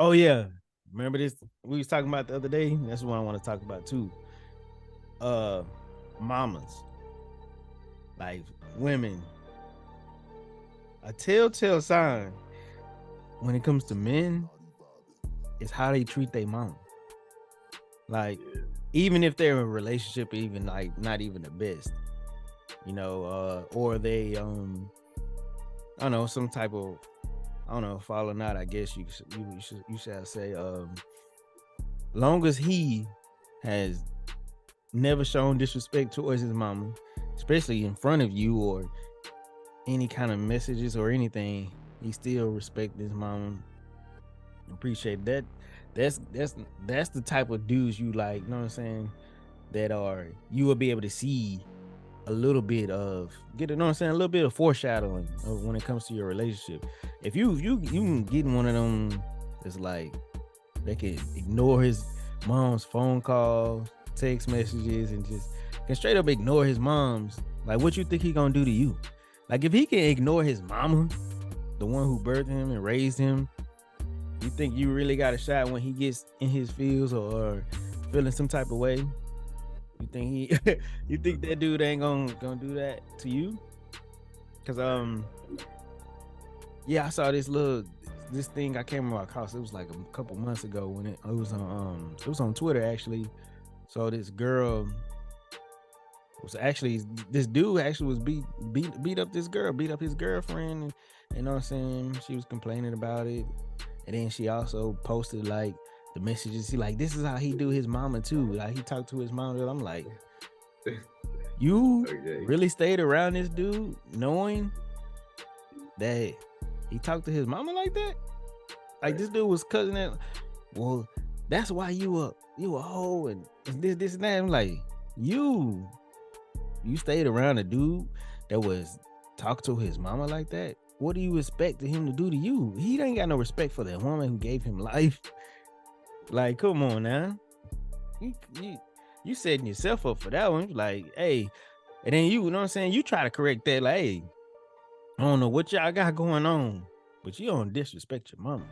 Oh yeah, remember this? We was talking about the other day. That's what I want to talk about too. Uh, mamas, like women, a telltale sign when it comes to men is how they treat their mom. Like, Yeah. even if they're in a relationship, even like not even the best, or they I don't know, some type of, I don't know, falling out. I guess you shall say. Long as he has never shown disrespect towards his mama, especially in front of you or any kind of messages or anything, he still respect his mama. Appreciate that. That's the type of dudes you like. You know what I'm saying? That are you will be able to see a little bit of you know what I'm saying, a little bit of foreshadowing of when it comes to your relationship. If you can get one of them that's like they can ignore his mom's phone calls, text messages, and just can straight up ignore his mom's. Like, what you think he gonna do to you? Like, if he can ignore his mama, the one who birthed him and raised him, you think you really got a shot when he gets in his feels or feeling some type of way? You think he, you think that dude ain't gonna do that to you? Cause yeah, I saw this thing I came across. It was like a couple months ago when it was on Twitter actually. So this girl was actually this dude actually was beat up this girl, beat up his girlfriend, and you know what I'm saying? She was complaining about it. And then she also posted like the messages. He like, this is how he do his mama too. Like he talked to his mama. I'm like, you Okay. really stayed around this dude knowing that he talked to his mama like that? Like Right. this dude was cousin that. Well, that's why you a hoe and this and that. I'm like, you you stayed around a dude that was talk to his mama like that. What do you expect him to do to you? He ain't got no respect for the woman who gave him life. Like, come on now. You you, you setting yourself up for that one. Like, hey, and then you know what I'm saying? You try to correct that, like, hey, I don't know what y'all got going on, but you don't disrespect your mama.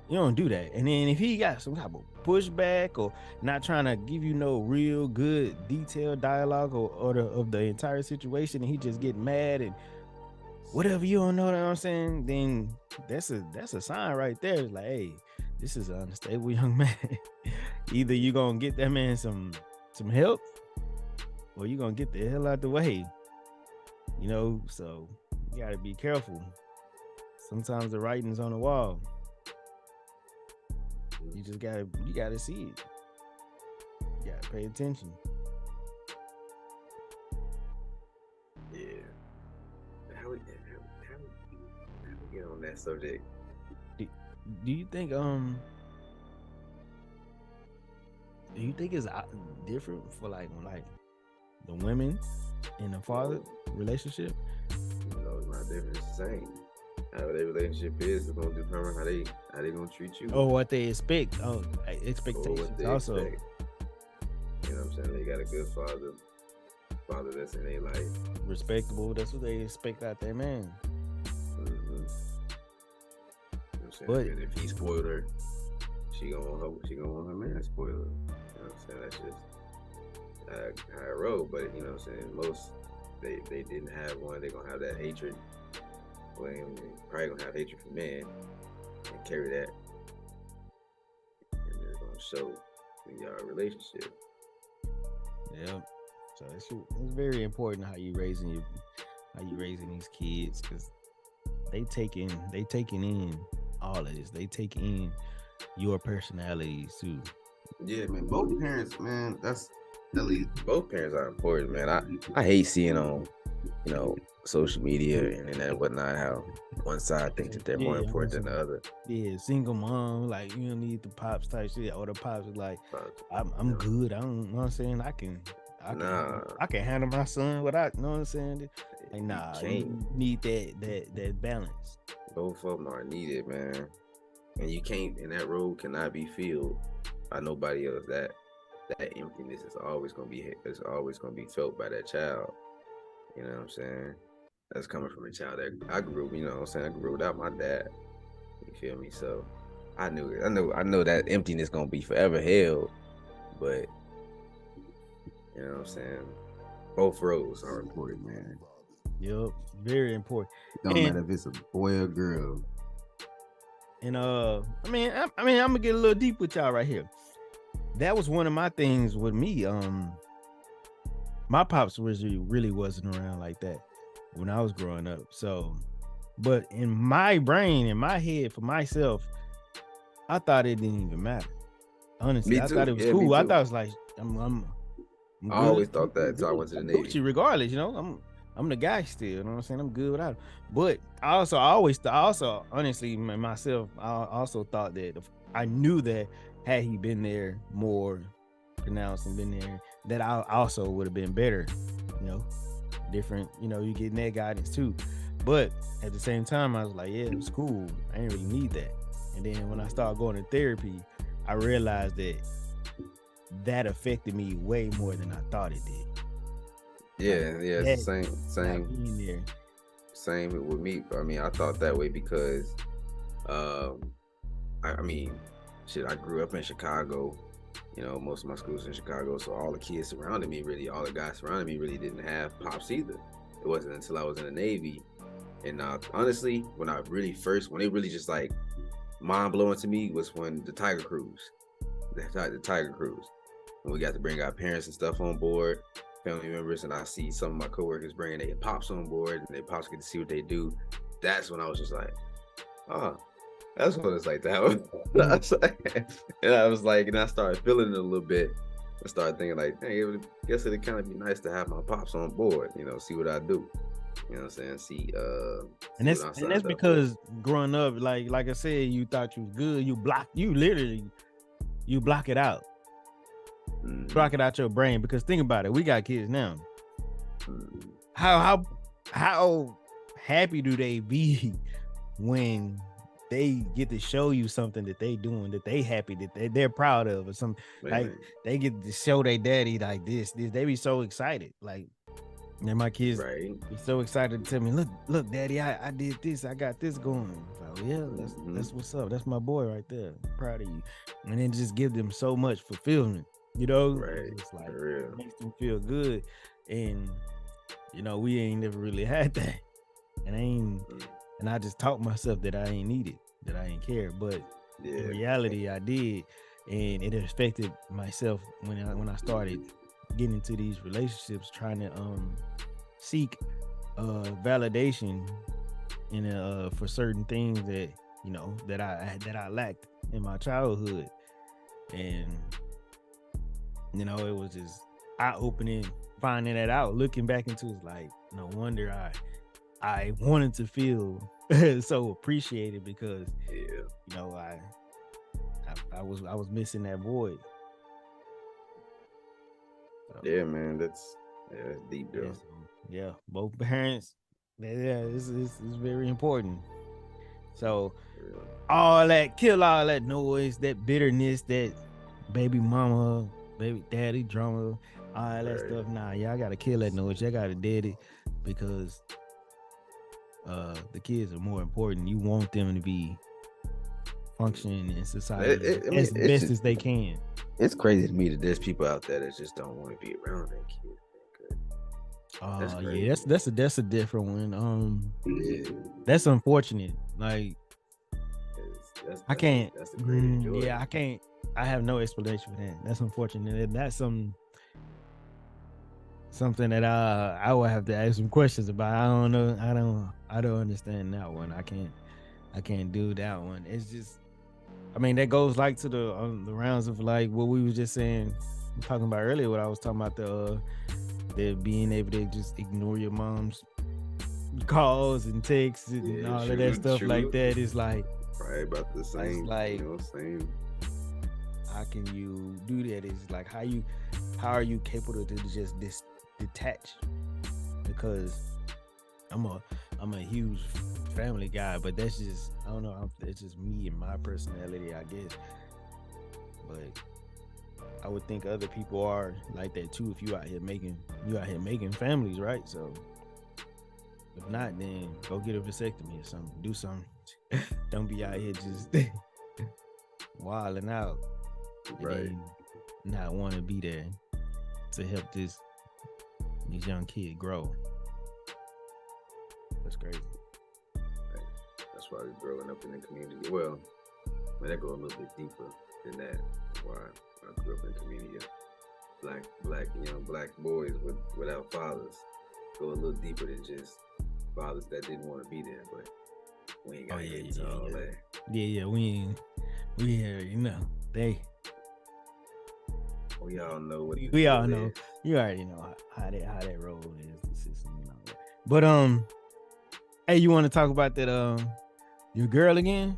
You don't do that. And then if he got some type of pushback or not trying to give you no real good detailed dialogue of the entire situation, and he just get mad and whatever, you don't know what I'm saying, then that's a sign right there. It's like, hey, this is an unstable young man. Either you gonna get that man some help or you gonna get the hell out the way. So you gotta be careful. Sometimes the writing's on the wall. You gotta see it. You gotta pay attention. Yeah. How we get on that subject? Do, do you think it's different for like the women in the father No, relationship? no, it's not different. It's the same. How their relationship is gonna determine how they gonna treat you Or what they expect? Oh, like or what expectations they also expect. You know what I'm saying? They got a good father that's in their life. respectable. That's what they expect out there, man. Mm-hmm. You know what I'm saying? But And if he spoiled her, she gonna want her man to spoil her. You know what I'm saying? That's just how it roll. But you know what I'm saying? Most they didn't have one. They're gonna have that hatred. Well, they probably gonna have hatred for men and carry that, and it's gonna show in your relationship. yeah, so it's very important how you raising these kids because they taking in all of this. They take in your personalities too. Yeah, man. Both parents, man. That's at least both parents are important, man. I hate seeing on you know social media and internet and whatnot how one side thinks that they're more Yeah, on important than the some other. single mom, like you don't need the pops type shit. Or the pops is like, But, I'm you good. I don't you know what I'm saying. I can nah, I can handle my son without you know what I'm saying. Like you nah, you can't. need that balance. Both of them are needed, man. And you can't. And that role cannot be filled by nobody else. That emptiness is always gonna be. It's always gonna be felt by that child. You know what I'm saying? That's coming from a child that I grew. You know what I'm saying? I grew without my dad. You feel me? So I knew it. I know that emptiness gonna be forever held, but you know what I'm saying. Both roles are important, man. Yep, very important. It don't matter if it's a boy or girl. And I mean, I'm gonna get a little deep with y'all right here. That was one of my things with me. My pops really wasn't around like that when I was growing up. So, but in my brain, in my head, for myself, I thought it didn't even matter. Honestly, I thought it was cool. I thought it was like I'm I always thought that until I went to the Navy. Gucci, regardless, you know, I'm the guy still. You know what I'm saying? I'm good without it. But I also honestly myself, I also thought that I knew that had he been there more pronounced and been there, that I also would have been better. You know, different. You know, you get that guidance too. But at the same time, I was like, yeah, it was cool. I didn't really need that. And then when I started going to therapy, I realized that affected me way more than I thought it did. Yeah, it's the same with me. I mean, I thought that way because, I mean, shit, I grew up in Chicago. You know, most of my schools in Chicago, so all the kids surrounding me, really, all the guys surrounding me, really didn't have pops either. It wasn't until I was in the Navy, and honestly, when it really just like mind blowing to me was when the Tiger Cruise, the Tiger Cruise, when we got to bring our parents and stuff on board, family members, and I see some of my coworkers bringing their pops on board, and their pops get to see what they do. That's when I was just like, oh, that's what it's like to have. And I was like, and I started feeling it a little bit. I started thinking like, hey, I guess it'd kind of be nice to have my pops on board, you know, see what I do. You know what I'm saying? See, and that's because growing up, like I said, you thought you was good. You block it out. Mm-hmm. Block it out your brain, because think about it. We got kids now. Mm-hmm. How happy do they be when they get to show you something that they doing, that they happy, that they're proud of, or something? Like they get to show their daddy like this. They be so excited. Like, and my kids be so excited to tell me, look, daddy, I did this, I got this going. Like, yeah, that's what's up. That's my boy right there. I'm proud of you. And then just give them so much fulfillment. You know, it's like it makes them feel good. And you know, we ain't never really had that. And I just taught myself that I ain't need it, that I ain't care. But in reality, I did, and it affected myself when I started getting into these relationships, trying to seek validation in for certain things that, you know, that I lacked in my childhood. And you know, it was just eye-opening finding that out. Looking back into it, like, no wonder I wanted to feel so appreciated, because you know, I was missing that void. So, yeah, man, that's deep, though. Yeah, both parents. Yeah, it's very important. So kill all that noise, that bitterness, that baby mama, baby daddy drama, all that stuff. Nah, y'all gotta kill that noise. Y'all gotta dead it, because the kids are more important. You want them to be functioning in society as best as they can. It's crazy to me that there's people out there that just don't want to be around that kid. Yeah, that's a different one. That's unfortunate. Like, I can't. I can't. I have no explanation for that. That's unfortunate. That's something that I will have to ask some questions about. I don't know. I don't understand that one. I can't do that one. It's just, I mean, that goes like to the rounds of like what we were just saying, talking about earlier. What I was talking about, the being able to just ignore your mom's calls and texts and all of that stuff like that. Is like about the same. Like, you know, same. How can you do that? It's like, how are you capable to just detach? Because I'm a huge family guy, but that's just, I don't know, it's just me and my personality, I guess. But I would think other people are like that too. If you out here making families, right? So if not, then go get a vasectomy or something. Do something. Don't be out here just wilding out, and Right. then not want to be there to help this young kid grow. That's crazy. That's why we're growing up in the community. Well, I mean, that go a little bit deeper than that. That's why I grew up in a community of young black boys without fathers. Go a little deeper than just fathers that didn't want to be there, but we ain't gotta get into all that. Yeah, we already know. We all know what We all deal know. is. You already know how that road is, the system and all that. But hey, you want to talk about that your girl again?